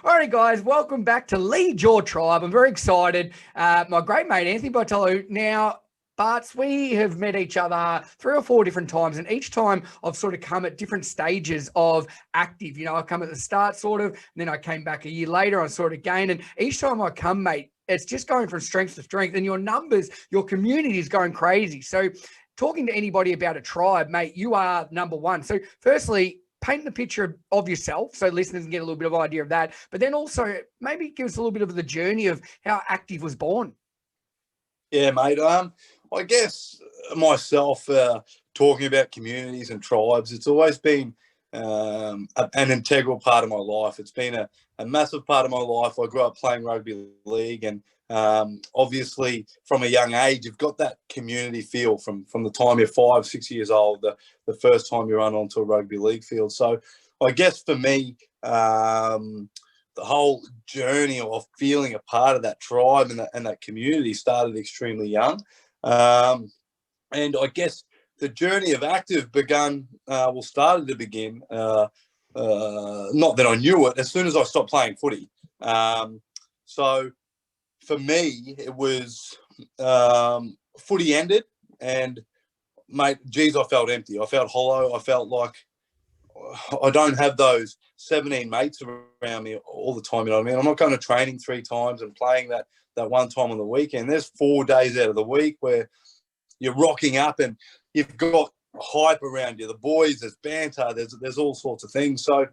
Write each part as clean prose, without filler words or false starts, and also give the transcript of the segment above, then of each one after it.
Alrighty, guys, welcome back to Lead Your Tribe. I'm very excited. My great mate, Anthony Bartolo. Now, Barts, we have met each other 3 or 4 different times, and each time I've sort of come at different stages of active. You know, I come at the start sort of, and then I came back a year later, I sort of gained, and each time I come, mate, it's just going from strength to strength, and your numbers, your community is going crazy. So talking to anybody about a tribe, mate, you are number one. So firstly, paint the picture of yourself so listeners can get a little bit of idea of that, but then also maybe give us a little bit of the journey of how Active was born. Yeah, mate. I guess myself talking about communities and tribes, it's always been an integral part of my life. It's been a massive part of my life. I grew up playing rugby league, and obviously from a young age, you've got that community feel from the time you're 5, 6 years old, the first time you run onto a rugby league field. So I guess for me, the whole journey of feeling a part of that tribe and that community started extremely young. And I guess the journey of Active started to begin, not that I knew it, as soon as I stopped playing footy. So for me, it was footy ended, and mate, geez, I felt empty. I felt hollow. I felt like I don't have those 17 mates around me all the time. You know what I mean? I'm not going to training 3 times and playing that one time on the weekend. There's 4 days out of the week where you're rocking up and you've got hype around you. The boys, there's banter, there's all sorts of things. So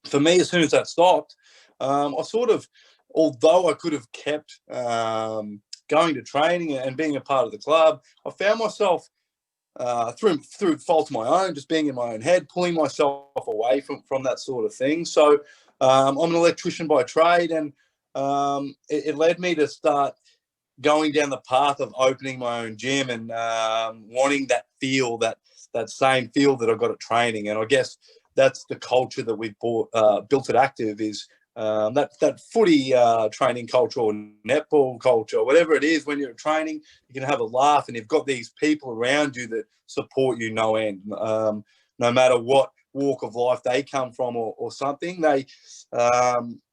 for me, as soon as that stopped, I sort of, although I could have kept going to training and being a part of the club, I found myself through fault of my own, just being in my own head, pulling myself away from that sort of thing. So I'm an electrician by trade, and it led me to start going down the path of opening my own gym and wanting that feel, that same feel that I got at training. And I guess that's the culture that we've built at Active, is that footy training culture or netball culture, whatever it is. When you're at training, you can have a laugh, and you've got these people around you that support you no end, no matter what walk of life they come from or something.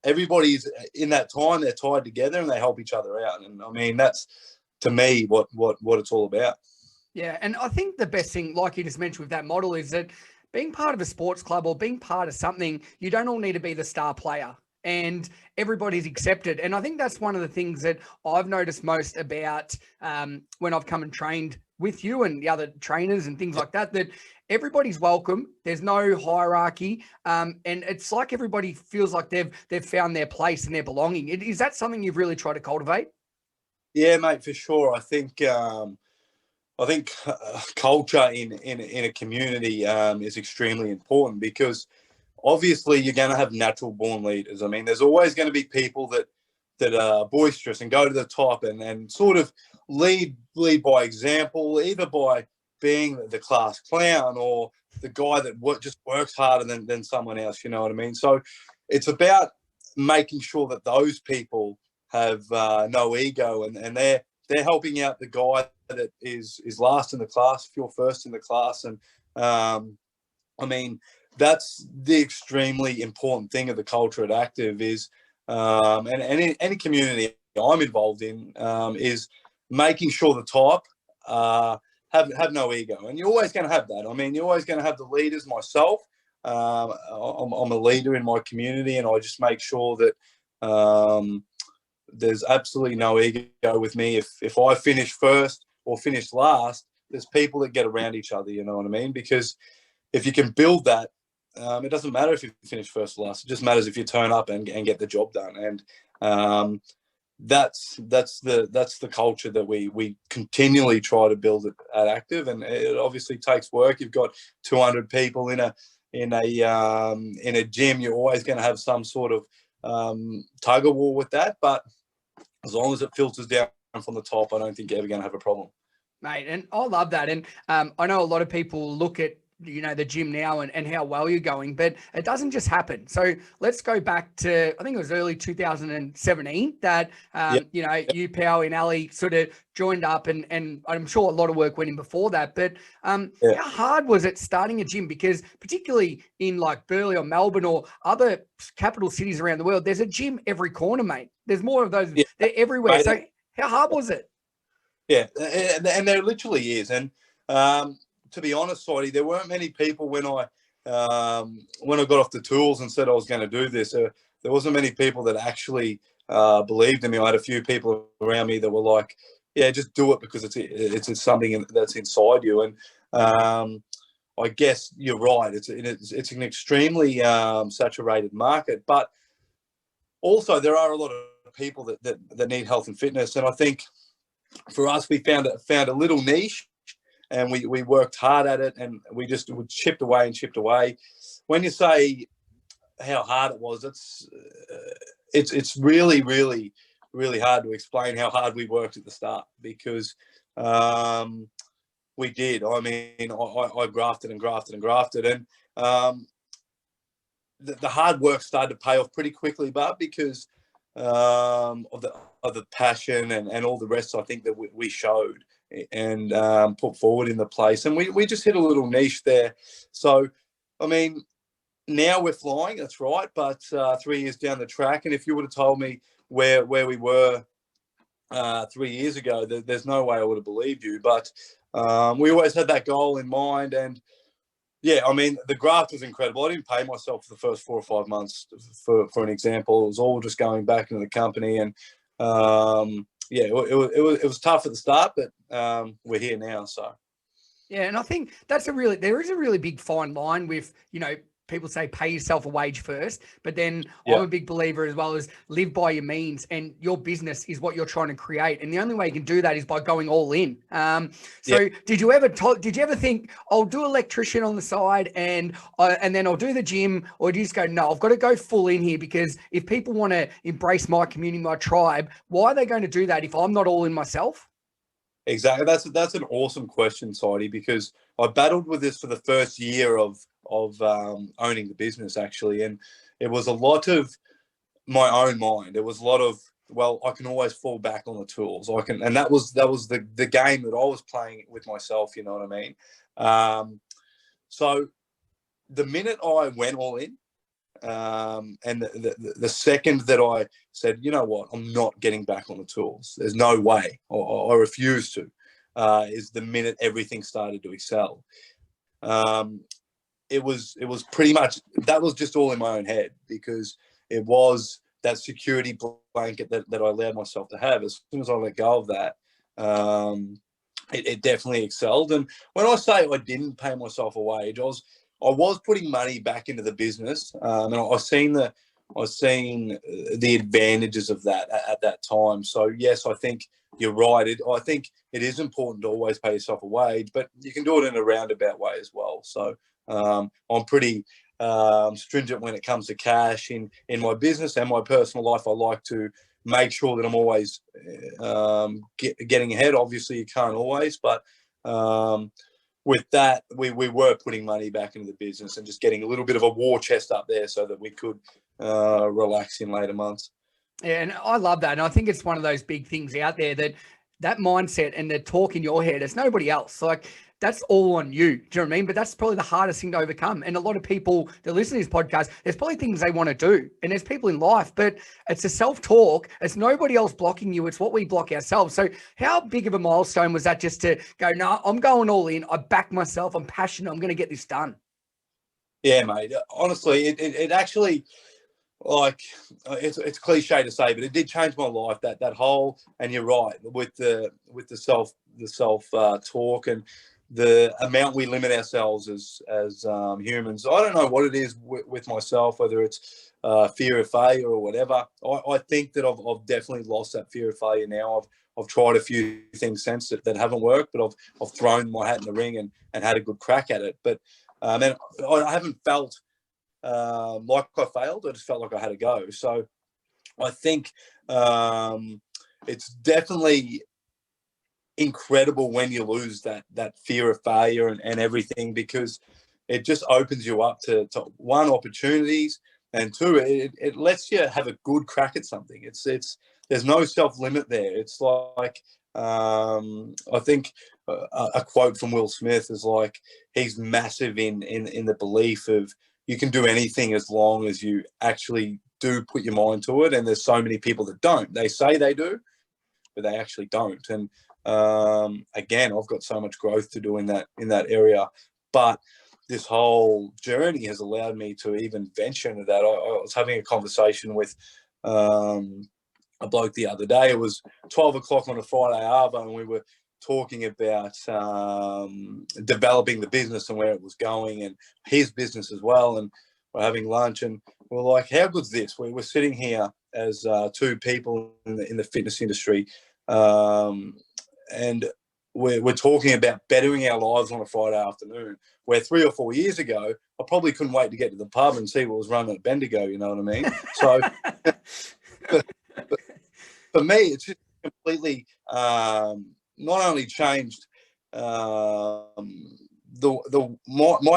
Everybody's in that time, they're tied together and they help each other out. And I mean, that's to me what it's all about. Yeah, and I think the best thing, like you just mentioned with that model, is that being part of a sports club or being part of something, you don't all need to be the star player, and everybody's accepted. And I think that's one of the things that I've noticed most about when I've come and trained with you and the other trainers and things like that, that everybody's welcome. There's no hierarchy. And it's like everybody feels like they've found their place and their belonging. Is that something you've really tried to cultivate? Yeah, mate, for sure. I think culture in a community is extremely important, because obviously you're going to have natural born leaders. I mean, there's always going to be people that are boisterous and go to the top and sort of lead by example, either by being the class clown or the guy that just works harder than someone else. You know what I mean? So it's about making sure that those people have no ego, and they're helping out the guy that is last in the class if you're first in the class. And I mean, that's the extremely important thing of the culture at Active is, and any community I'm involved in, is making sure the top have no ego. And you're always going to have that. I mean, you're always going to have the leaders. Myself, I'm a leader in my community, and I just make sure that there's absolutely no ego with me. If I finish first or finish last, there's people that get around each other, you know what I mean? Because if you can build that, it doesn't matter if you finish first or last. It just matters if you turn up and get the job done. And that's the culture that we continually try to build at Active. And it obviously takes work. You've got 200 people in a gym. You're always going to have some sort of tug of war with that. But as long as it filters down from the top, I don't think you're ever going to have a problem. Mate, and I love that. And I know a lot of people look at the gym now and how well you're going, but it doesn't just happen. So let's go back to, I think it was early 2017 that, you, Pal, and Ali sort of joined up, and I'm sure a lot of work went in before that, but how hard was it starting a gym? Because particularly in like Burleigh or Melbourne or other capital cities around the world, there's a gym every corner, mate. There's more of those. They're everywhere. Mate, so how hard was it? Yeah, and there literally is. And to be honest, Sighty, there weren't many people when I got off the tools and said I was going to do this. There wasn't many people that actually believed in me. I had a few people around me that were like, "Yeah, just do it because it's something that's inside you." And I guess you're right. It's an extremely saturated market, but also there are a lot of people that need health and fitness. And I think for us, we found a little niche, and we worked hard at it, and we just chipped away and chipped away. When you say how hard it was, it's really, really, really hard to explain how hard we worked at the start, because we did. I mean, I grafted and grafted and grafted, and the hard work started to pay off pretty quickly, but because of the passion and all the rest, I think that we showed and put forward in the place, and we just hit a little niche there. So, I mean, now we're flying, that's right, but 3 years down the track, and if you would have told me where we were 3 years ago, there's no way I would have believed you. But we always had that goal in mind, and yeah, I mean, the graft was incredible. I didn't pay myself for the first 4 or 5 months, for an example. It was all just going back into the company, and it was tough at the start, but we're here now. So yeah, and I think there is a really big fine line with, people say pay yourself a wage first, but then I'm a big believer as well as live by your means, and your business is what you're trying to create. And the only way you can do that is by going all in. Did you ever think, I'll do electrician on the side and then I'll do the gym, or do you just go, no, I've got to go full in here, because if people want to embrace my community, my tribe, why are they going to do that if I'm not all in myself? Exactly. That's an awesome question, Sighty, because I battled with this for the first year of owning the business, actually, and it was a lot of my own mind. It was a lot of, well, I can always fall back on the tools. And that was the game that I was playing with myself. You know what I mean? So the minute I went all in, and the second that I said, you know what, I'm not getting back on the tools, there's no way, I refuse to, is the minute everything started to excel. It was pretty much, that was just all in my own head, because it was that security blanket that I allowed myself to have. As soon as I let go of that, it definitely excelled. And when I say I didn't pay myself a wage, I was putting money back into the business, and I've seen the advantages of that at that time. So yes, I think you're right. I think it is important to always pay yourself a wage, but you can do it in a roundabout way as well. So I'm pretty stringent when it comes to cash in my business and my personal life. I like to make sure that I'm always getting ahead. Obviously, you can't always, but with that, we were putting money back into the business and just getting a little bit of a war chest up there so that we could relax in later months. Yeah, and I love that. And I think it's one of those big things out there, that mindset and the talk in your head, it's nobody else. Like, that's all on you. Do you know what I mean? But that's probably the hardest thing to overcome. And a lot of people that listen to this podcast, there's probably things they want to do. And there's people in life, but it's a self-talk. It's nobody else blocking you. It's what we block ourselves. So how big of a milestone was that, just to go, no, I'm going all in. I back myself. I'm passionate. I'm going to get this done. Yeah, mate. Honestly, it actually, like, it's cliche to say, but it did change my life. That whole, and you're right, with the self talk and the amount we limit ourselves as humans. I don't know what it is with myself, whether it's fear of failure or whatever. I think that I've definitely lost that fear of failure now. I've tried a few things since that haven't worked, but I've thrown my hat in the ring and had a good crack at it. But and I haven't felt like I failed. I just felt like I had to go. So I think it's definitely incredible when you lose that fear of failure and everything, because it just opens you up to one, opportunities, and two, it lets you have a good crack at something. There's no self-limit there. It's like, I think a quote from Will Smith is like, he's massive in the belief of you can do anything as long as you actually do put your mind to it. And there's so many people that don't. They say they do, but they actually don't. And again, I've got so much growth to do in that area. But this whole journey has allowed me to even venture into that. I was having a conversation with a bloke the other day. It was 12 o'clock on a Friday arvo, and we were talking about developing the business and where it was going, and his business as well. And we're having lunch, and we're like, how good's this? We're sitting here as two people in the fitness industry, and we're talking about bettering our lives on a Friday afternoon, where 3 or 4 years ago, I probably couldn't wait to get to the pub and see what was running at Bendigo, you know what I mean? So for me, it's just completely not only changed my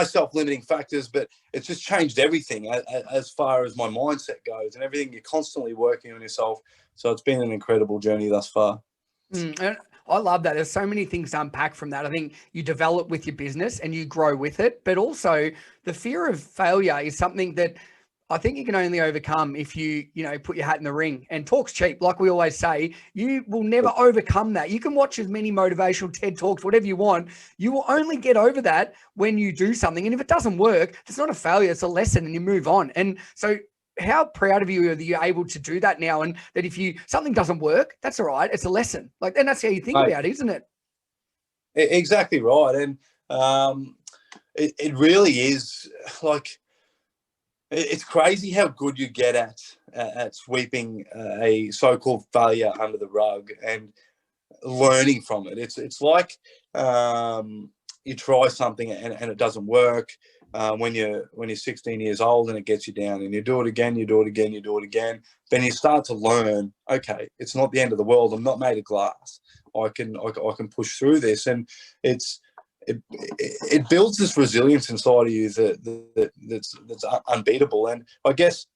self-limiting factors, but it's just changed everything as far as my mindset goes, and everything. You're constantly working on yourself. So it's been an incredible journey thus far. And I love that. There's so many things to unpack from that. I think you develop with your business and you grow with it, but also the fear of failure is something that I think you can only overcome if you put your hat in the ring. And talk's cheap. Like we always say, you will never overcome that. You can watch as many motivational TED Talks, whatever you want. You will only get over that when you do something. And if it doesn't work, it's not a failure, it's a lesson, and you move on. And so how proud of you are that you're able to do that now, and that if something doesn't work, that's all right. It's a lesson. Like, and that's how you think about it, isn't it? Exactly right. And it really is like, it's crazy how good you get at sweeping a so-called failure under the rug and learning from it. It's like you try something and it doesn't work when you're 16 years old, and it gets you down, and you do it again, you do it again, you do it again. Then you start to learn, okay, it's not the end of the world. I'm not made of glass. I can push through this, and it builds this resilience inside of you that's unbeatable. And I guess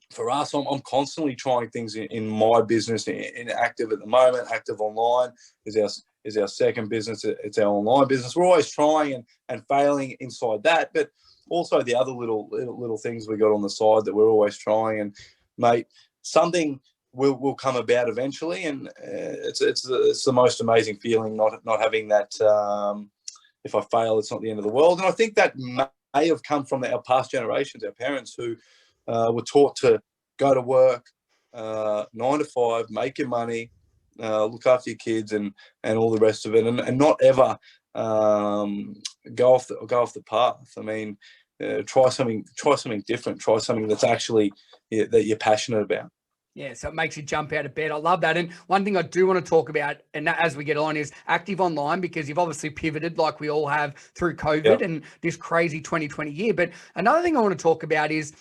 for us, I'm constantly trying things in my business. In Active at the moment, Active Online is our second business. It's our online business. We're always trying and failing inside that, but also the other little things we got on the side that we're always trying. And mate, something will come about eventually, and it's the most amazing feeling not having that. If I fail, it's not the end of the world. And I think that may have come from our past generations, our parents, who were taught to go to work 9 to 5, make your money, look after your kids, and all the rest of it, and not ever go off the path. I mean, try something different. Try something that's actually that you're passionate about. Yeah, so it makes you jump out of bed. I love that. And one thing I do want to talk about, and as we get on, is Active Online, because you've obviously pivoted like we all have through COVID and this crazy 2020 year. But another thing I want to talk about is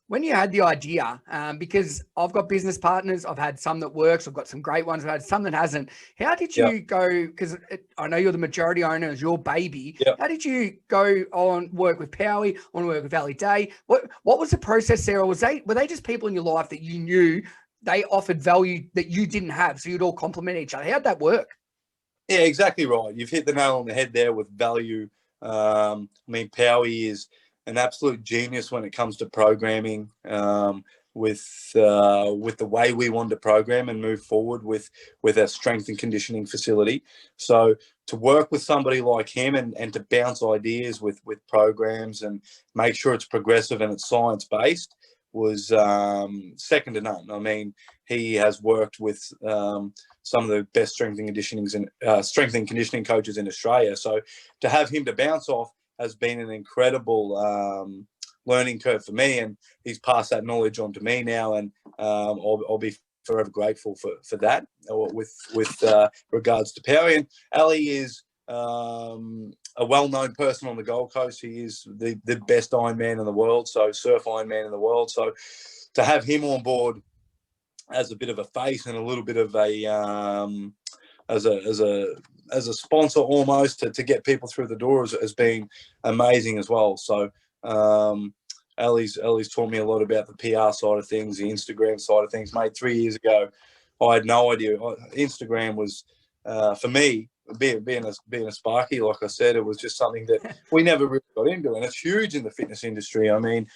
when you had the idea, because I've got business partners, I've had some that works, I've got some great ones, I've had some that hasn't. How did you go, because I know you're the majority owner, it's your baby. How did you go on work with Powie, on work with Valley Day? What was the process there? Or were they just people in your life that you knew they offered value that you didn't have, so you'd all complement each other? How'd that work? Yeah, exactly right. You've hit the nail on the head there with value. I mean, Powie is an absolute genius when it comes to programming, with the way we want to program and move forward with our strength and conditioning facility. So to work with somebody like him and to bounce ideas with programs and make sure it's progressive and it's science-based was second to none. I mean, he has worked with some of the best strength and conditioning coaches in Australia. So to have him to bounce off has been an incredible learning curve for me, and he's passed that knowledge on to me now, and I'll be forever grateful for that. With regards to Powie, and Ali is a well-known person on the Gold Coast. He is the best Ironman in the world, so surf Ironman in the world. So to have him on board as a bit of a face and a little bit of a as a sponsor almost to get people through the door has been amazing as well. So Ellie's taught me a lot about the PR side of things, the Instagram side of things. Mate, 3 years ago, I had no idea. Instagram was, for me, being a Sparky, like I said, it was just something that we never really got into, and it's huge in the fitness industry. I mean,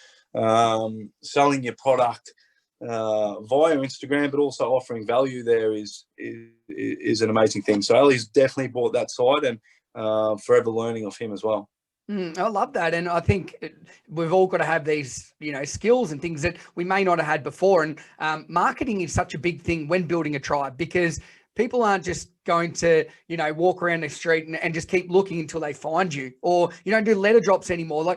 selling your product via Instagram, but also offering value there is an amazing thing. So Ellie's definitely brought that side, and forever learning of him as well. I love that. And I think we've all got to have these, skills and things that we may not have had before. And marketing is such a big thing when building a tribe, because people aren't just going to, walk around the street and just keep looking until they find you, or you don't do letter drops anymore.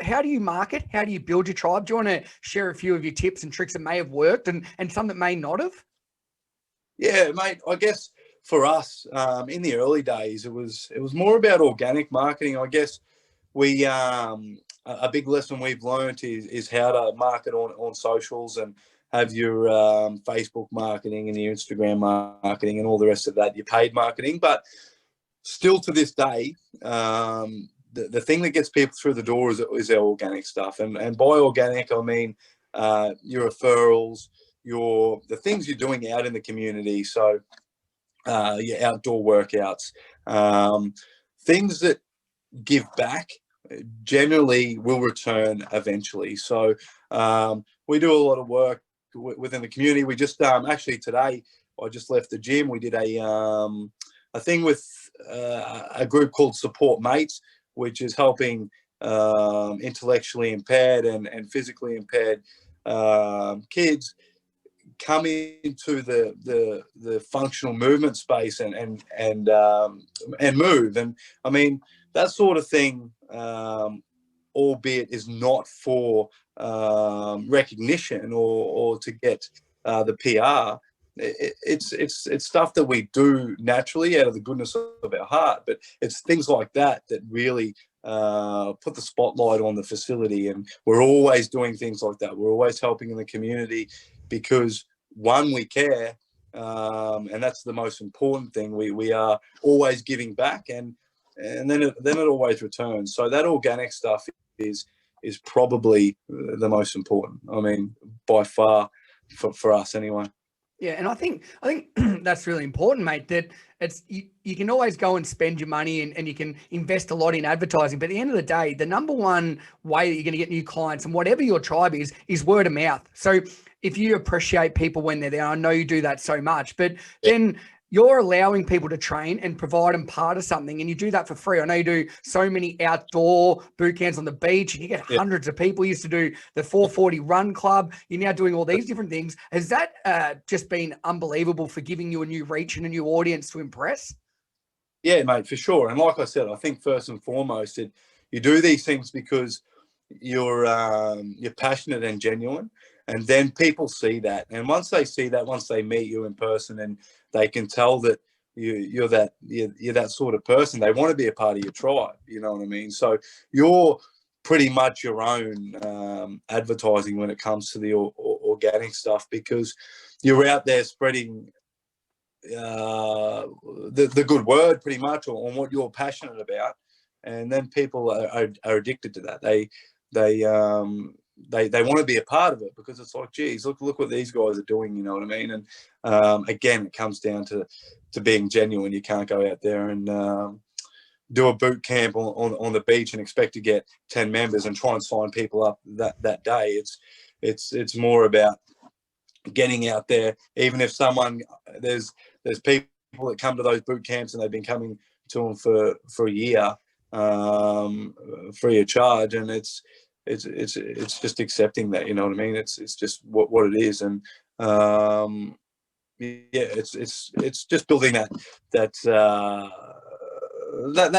How do you market? How do you build your tribe? Do you want to share a few of your tips and tricks that may have worked and some that may not have? Yeah, mate, I guess for us, in the early days, it was more about organic marketing. I guess we a big lesson we've learned is how to market on socials and have your Facebook marketing and your Instagram marketing and all the rest of that, your paid marketing. But still to this day, the thing that gets people through the door is our organic stuff. And by organic, I mean your referrals, the things you're doing out in the community. So your outdoor workouts, things that give back generally will return eventually. So we do a lot of work within the community. We just actually today I just left the gym. We did a thing with a group called Support Mates, which is helping intellectually impaired and physically impaired kids come into the functional movement space and move. And I mean, that sort of thing, albeit is not for recognition or to get the PR. It's stuff that we do naturally out of the goodness of our heart, but it's things like that really put the spotlight on the facility. And we're always doing things like that. We're always helping in the community because, one, we care, and that's the most important thing. We are always giving back, and then it always returns. So that organic stuff is probably the most important. I mean, by far for us anyway. Yeah, and I think that's really important, mate, that it's you can always go and spend your money and you can invest a lot in advertising. But at the end of the day, the number one way that you're going to get new clients and whatever your tribe is word of mouth. So if you appreciate people when they're there, I know you do that so much, but then you're allowing people to train and provide them part of something, and you do that for free. I know you do so many outdoor boot camps on the beach, and you get hundreds of people. You used to do the 440 Run Club. You're now doing all these different things. Has that just been unbelievable for giving you a new reach and a new audience to impress? Yeah, mate, for sure. And like I said, I think first and foremost, you do these things because you're passionate and genuine. And then people see that. And once they see that, once they meet you in person and they can tell that you're that sort of person, they want to be a part of your tribe. You know what I mean? So you're pretty much your own advertising when it comes to the organic stuff, because you're out there spreading the good word pretty much on what you're passionate about. And then people are addicted to that. They want to be a part of it because it's like, geez, look what these guys are doing. You know what I mean? And again, it comes down to being genuine. You can't go out there and do a boot camp on the beach and expect to get 10 members and try and sign people up that day. It's more about getting out there. Even if there's people that come to those boot camps and they've been coming to them for a year free of charge, and it's just accepting that, you know what I mean? It's just what it is. And it's just building that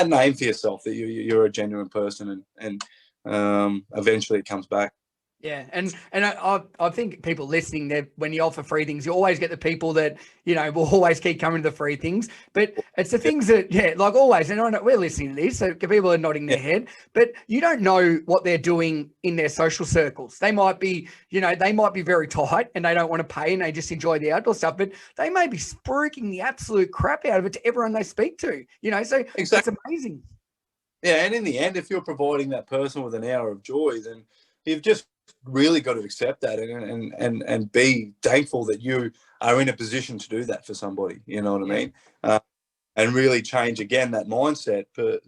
name for yourself, that you're a genuine person, and eventually it comes back. Yeah, and I think people listening there, when you offer free things, you always get the people that will always keep coming to the free things. But it's the things that, like always, and I know we're listening to this, so people are nodding their head, but you don't know what they're doing in their social circles. They might be, they might be very tight and they don't want to pay and they just enjoy the outdoor stuff, but they may be spruiking the absolute crap out of it to everyone they speak to. So Exactly. it's amazing. Yeah, and in the end, if you're providing that person with an hour of joy, then you've just really got to accept that and be thankful that you are in a position to do that for somebody. You know what I mean? And really change again that mindset to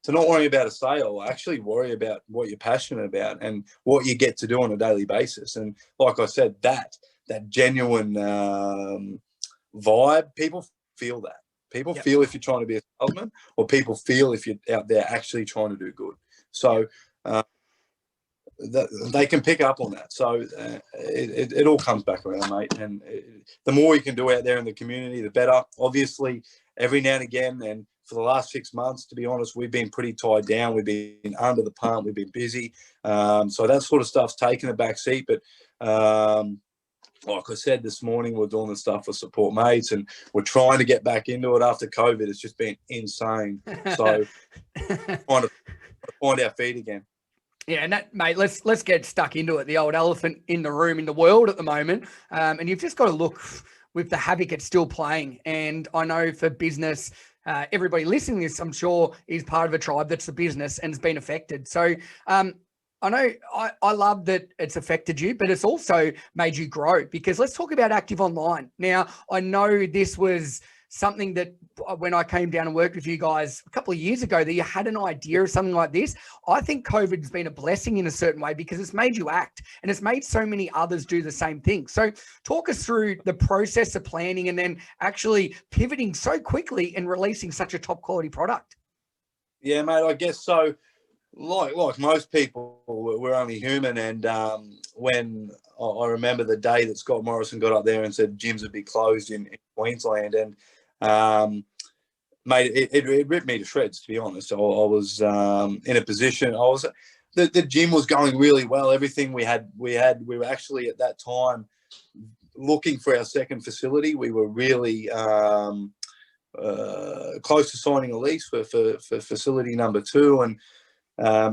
not worry about a sale, actually worry about what you're passionate about and what you get to do on a daily basis. And like I said, that genuine vibe, people feel that. People feel if you're trying to be a salesman, or people feel if you're out there actually trying to do good. So they can pick up on that. So it all comes back around, mate. And the more you can do out there in the community, the better. Obviously, every now and again, and for the last 6 months, to be honest, we've been pretty tied down. We've been under the pump. We've been busy. So that sort of stuff's taken a back seat. But like I said this morning, we're doing the stuff for support mates, and we're trying to get back into it after COVID. It's just been insane. So trying to find our feet again. Yeah, and that, mate, let's get stuck into it. The old elephant in the room in the world at the moment. And you've just got to look with the havoc it's still playing. And I know for business, everybody listening to this, I'm sure, is part of a tribe that's a business and has been affected. So I know I love that it's affected you, but it's also made you grow, because let's talk about Active Online. Now, I know this was something that when I came down and worked with you guys a couple of years ago, that you had an idea of something like this. I think COVID's been a blessing in a certain way, because it's made you act and it's made so many others do the same thing. So talk us through the process of planning and then actually pivoting so quickly and releasing such a top quality product. Yeah, mate, I guess so. Like most people, we're only human. And when I remember the day that Scott Morrison got up there and said gyms would be closed in Queensland, and mate, it ripped me to shreds, to be honest. I was in a position. The gym was going really well. Everything we were actually at that time looking for our second facility. We were really close to signing a lease for facility number 2, and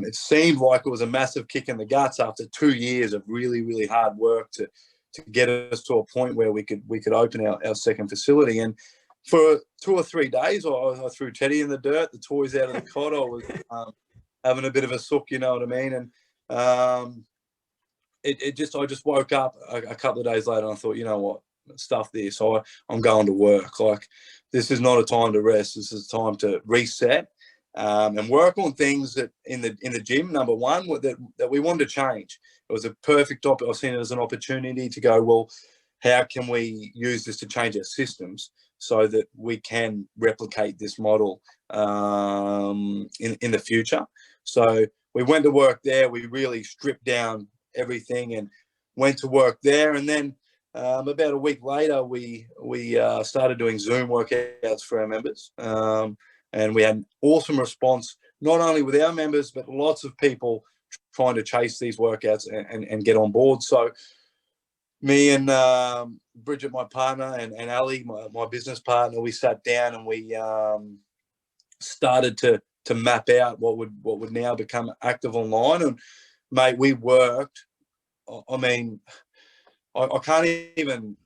it seemed like it was a massive kick in the guts after 2 years of really, really hard work to get us to a point where we could open our second facility. And for 2 or 3 days, I threw Teddy in the dirt, the toys out of the cot. I was having a bit of a sook, you know what I mean? And I just woke up a couple of days later and I thought, you know what, stuff this. I'm going to work. Like, this is not a time to rest. This is a time to reset. And work on things that in the gym, number one, that we wanted to change. It was a perfect I've seen it as an opportunity to go, well, how can we use this to change our systems so that we can replicate this model in the future? So we went to work there. We really stripped down everything and went to work there. And then about a week later, we started doing Zoom workouts for our members. And we had an awesome response, not only with our members, but lots of people trying to chase these workouts and get on board. So me and Bridget, my partner, and Ali, my business partner, we sat down and we started to map out what would now become Active Online. And, mate, we worked. I mean, I can't even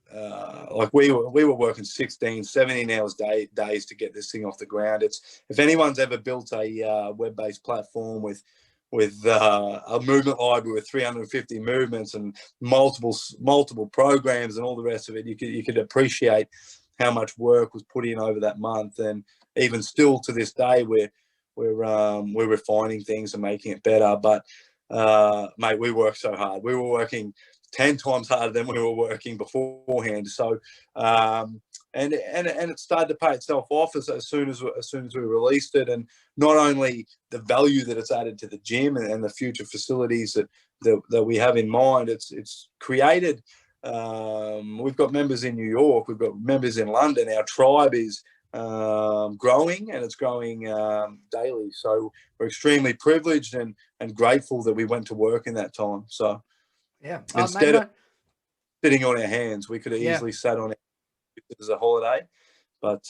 we were working 16, 17 hours days to get this thing off the ground. If anyone's ever built a web-based platform with a movement library with 350 movements and multiple programs and all the rest of it, you could appreciate how much work was put in over that month. And even still to this day, we're refining things and making it better. But mate, we worked so hard. We were working 10 times harder than we were working beforehand. So, and it started to pay itself off as soon as we released it. And not only the value that it's added to the gym and the future facilities that we have in mind, it's created. We've got members in New York. We've got members in London. Our tribe is growing, and it's growing daily. So we're extremely privileged and grateful that we went to work in that time. So Yeah. instead of sitting on our hands, we could have Yeah. easily sat on it as a holiday. But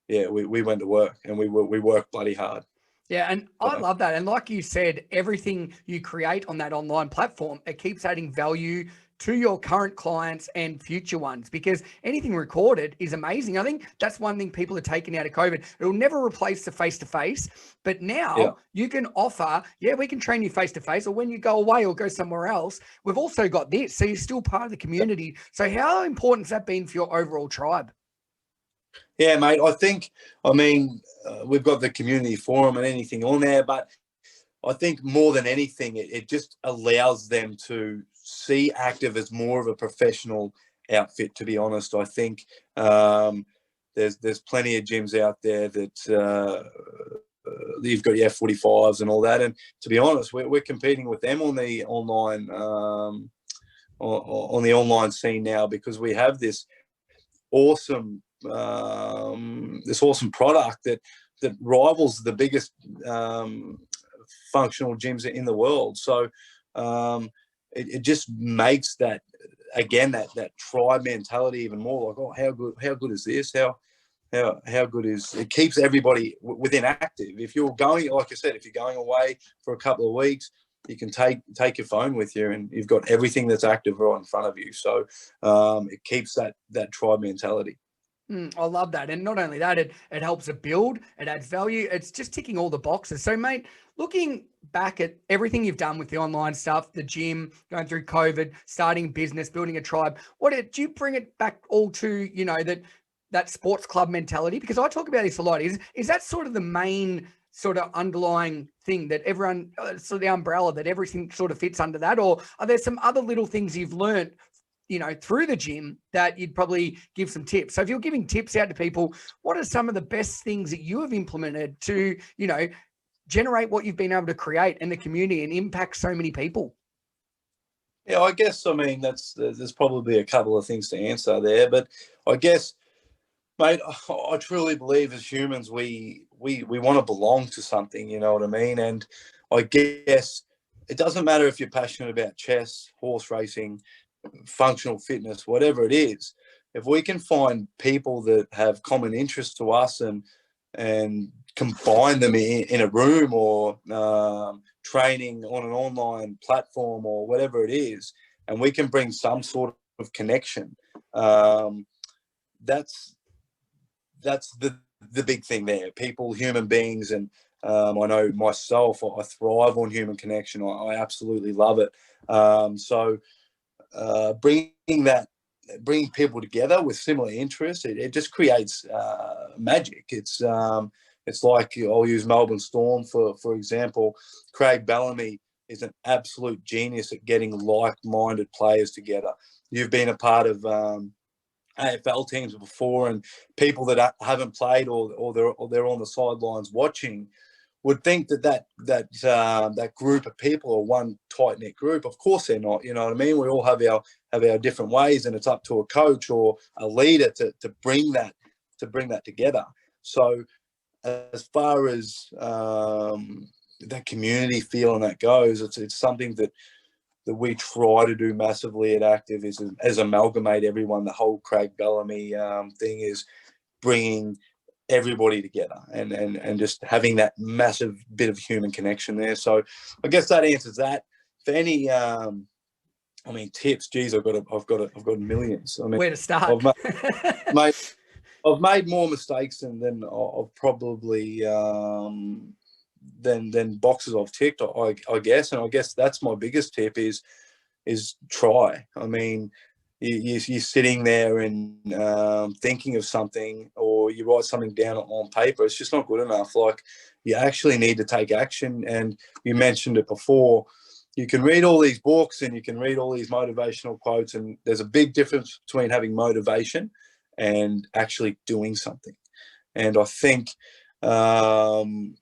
yeah, we went to work, and we worked bloody hard. Yeah, and I love that. And like you said, everything you create on that online platform, it keeps adding value to your current clients and future ones, because anything recorded is amazing. I think that's one thing people are taking out of COVID. It'll never replace the face-to-face, but now you can offer, we can train you face-to-face, or when you go away or go somewhere else, we've also got this. So you're still part of the community. So how important has that been for your overall tribe? Yeah, mate. I mean, we've got the community forum and anything on there, but I think more than anything, it just allows them to see Active as more of a professional outfit. To be honest, I think there's plenty of gyms out there that you've got your F45s and all that. And to be honest, we're competing with them on the online on the online scene now, because we have this awesome product that rivals the biggest functional gyms in the world. So it just makes that, again, that tribe mentality even more like, oh, how good is this? How good is it? Keeps everybody within Active. If you're going, like I said, if you're going away for a couple of weeks, you can take your phone with you, and you've got everything that's Active right in front of you. So it keeps that tribe mentality. I love that. And not only that, it helps it build, it adds value. It's just ticking all the boxes. So, mate, looking back at everything you've done with the online stuff, the gym, going through COVID, starting business, building a tribe, do you bring it back all to, that sports club mentality? Because I talk about this a lot. Is that sort of the main sort of underlying thing that everyone, so the umbrella that everything sort of fits under that? Or are there some other little things you've learned through the gym that you'd probably give some tips? So if you're giving tips out to people, what are some of the best things that you have implemented to, generate what you've been able to create in the community and impact so many people? Yeah, I guess, I mean, there's probably a couple of things to answer there, but I guess, mate, I truly believe as humans, we want to belong to something, you know what I mean? And I guess it doesn't matter if you're passionate about chess, horse racing, functional fitness, whatever it is. If we can find people that have common interests to us and combine them in a room, or training on an online platform, or whatever it is, and we can bring some sort of connection, that's the big thing there. People, human beings, and I know myself, I thrive on human connection. I absolutely love it. So bringing people together with similar interests, it just creates magic. It's like, I'll use Melbourne Storm for example. Craig Bellamy is an absolute genius at getting like-minded players together. You've been a part of AFL teams before, and people that haven't played, or they're on the sidelines watching, would think that group of people are one tight knit group. Of course they're not. You know what I mean? We all have our different ways, and it's up to a coach or a leader to bring that together. So as far as that community feel and that goes, it's something that we try to do massively at Active, is amalgamate everyone. The whole Craig Bellamy thing is bringing everybody together and just having that massive bit of human connection there. So I guess that answers that. For any tips, geez, I've got millions. I mean, where to start? I've made more mistakes than I've probably than boxes I've ticked, I guess. And I guess that's my biggest tip is try. I mean, you're sitting there and thinking of something, or you write something down on paper. It's just not good enough. Like, you actually need to take action. And you mentioned it before. You can read all these books and you can read all these motivational quotes, and there's a big difference between having motivation and actually doing something. And I think, again,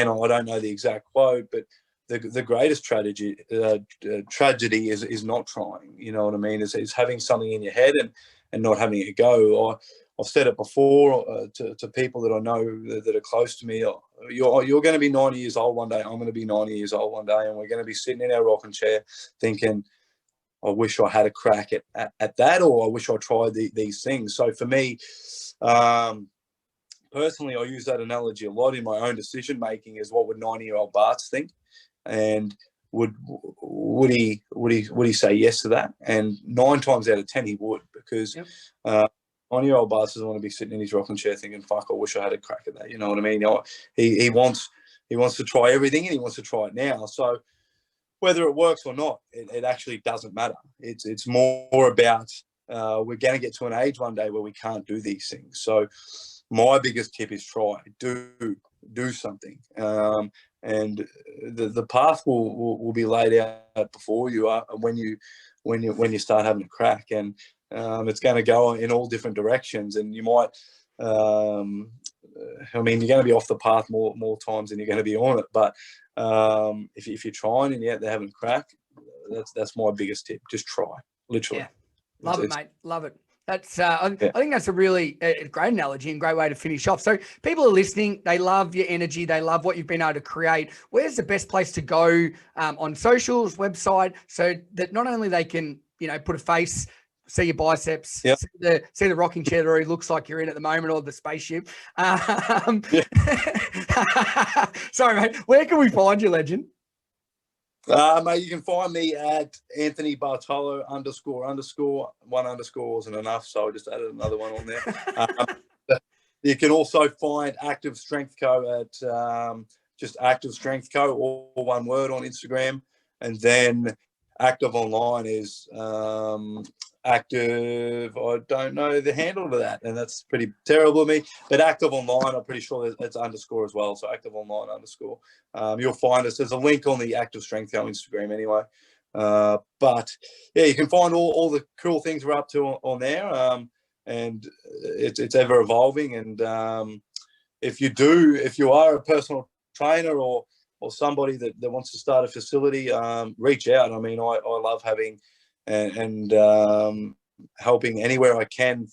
I don't know the exact quote, but the greatest tragedy is not trying. You know what I mean? Is having something in your head and not having it go. I've said it before to people that I know that are close to me. You're going to be 90 years old one day. I'm going to be 90 years old one day, and we're going to be sitting in our rocking chair thinking, I wish I had a crack at that, or I wish I tried these things. So for me, personally, I use that analogy a lot in my own decision making. Is what would 90-year-old Bart's think, and would he say yes to that? And 9 times out of 10 he would, because 90-year-old Bart doesn't want to be sitting in his rocking chair thinking, "Fuck, I wish I had a crack at that." You know what I mean? He wants to try everything, and he wants to try it now. So whether it works or not, it actually doesn't matter. It's more about we're going to get to an age one day where we can't do these things. So my biggest tip is try, do something, and the path will be laid out before you when you start having a crack, and it's going to go in all different directions, and you might. I mean, you're going to be off the path more times than you're going to be on it. But if you're trying and you're out there having a crack, that's my biggest tip. Just try, literally. Yeah. Love it, mate. Love it. That's I think that's a really great analogy and great way to finish off. So people are listening. They love your energy. They love what you've been able to create. Where's the best place to go on socials, website, so that not only they can, put a face, see your biceps, see the rocking chair that already looks like you're in at the moment, or the spaceship. Sorry, mate. Where can we find you, legend? Mate, you can find me at Anthony Bartolo __. 1 underscore wasn't enough, so I just added another one on there. You can also find ACTV Strength Co at just ACTV Strength Co, all one word, on Instagram. And then Active Online is Active. I don't know the handle to that, and that's pretty terrible of me. But Active Online, I'm pretty sure it's underscore as well. So Active Online _. You'll find us. There's a link on the ACTV Strength Co Instagram anyway. But yeah, you can find all the cool things we're up to on there, and it's ever evolving. And if you are a personal trainer or somebody that wants to start a facility, reach out. I mean, I love having and helping anywhere I can,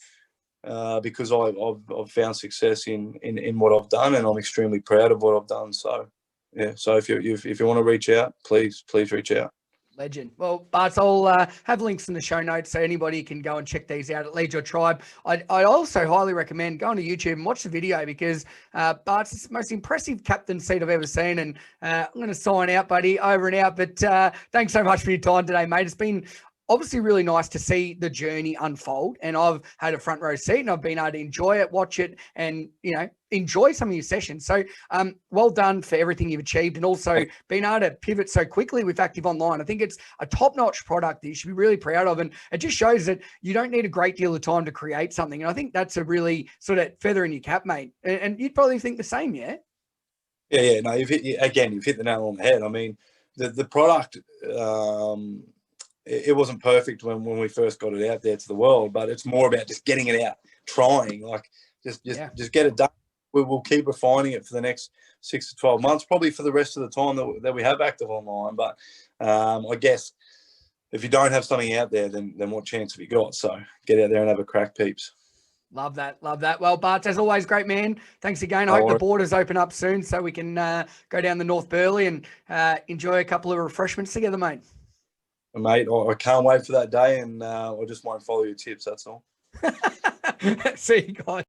because I've found success in what I've done, and I'm extremely proud of what I've done. So yeah, so if you want to reach out, please reach out. Legend. Well, Bart, I'll have links in the show notes so anybody can go and check these out at Lead Your Tribe. I also highly recommend going to YouTube and watch the video, because Bart's the most impressive captain seat I've ever seen. And I'm going to sign out, buddy. Over and out. But thanks so much for your time today, mate. It's been obviously really nice to see the journey unfold, and I've had a front row seat, and I've been able to enjoy it, watch it, and enjoy some of your sessions. So well done for everything you've achieved, and also being able to pivot so quickly with Active Online. I think it's a top-notch product that you should be really proud of, and it just shows that you don't need a great deal of time to create something. And I think that's a really sort of feather in your cap, mate. And you'd probably think the same, yeah? Yeah. No, you've hit the nail on the head. I mean, the product, it wasn't perfect when we first got it out there to the world, but it's more about just getting it out, trying, like just get it done. We'll keep refining it for the next 6 to 12 months, probably for the rest of the time that we have Active Online. But I guess if you don't have something out there, then what chance have you got? So get out there and have a crack, peeps. Love that. Well, Bart, as always, great man. Thanks again. I hope the borders open up soon so we can go down the North Burleigh and enjoy a couple of refreshments together, mate. Mate, I can't wait for that day, and I just won't follow your tips, that's all. See you guys.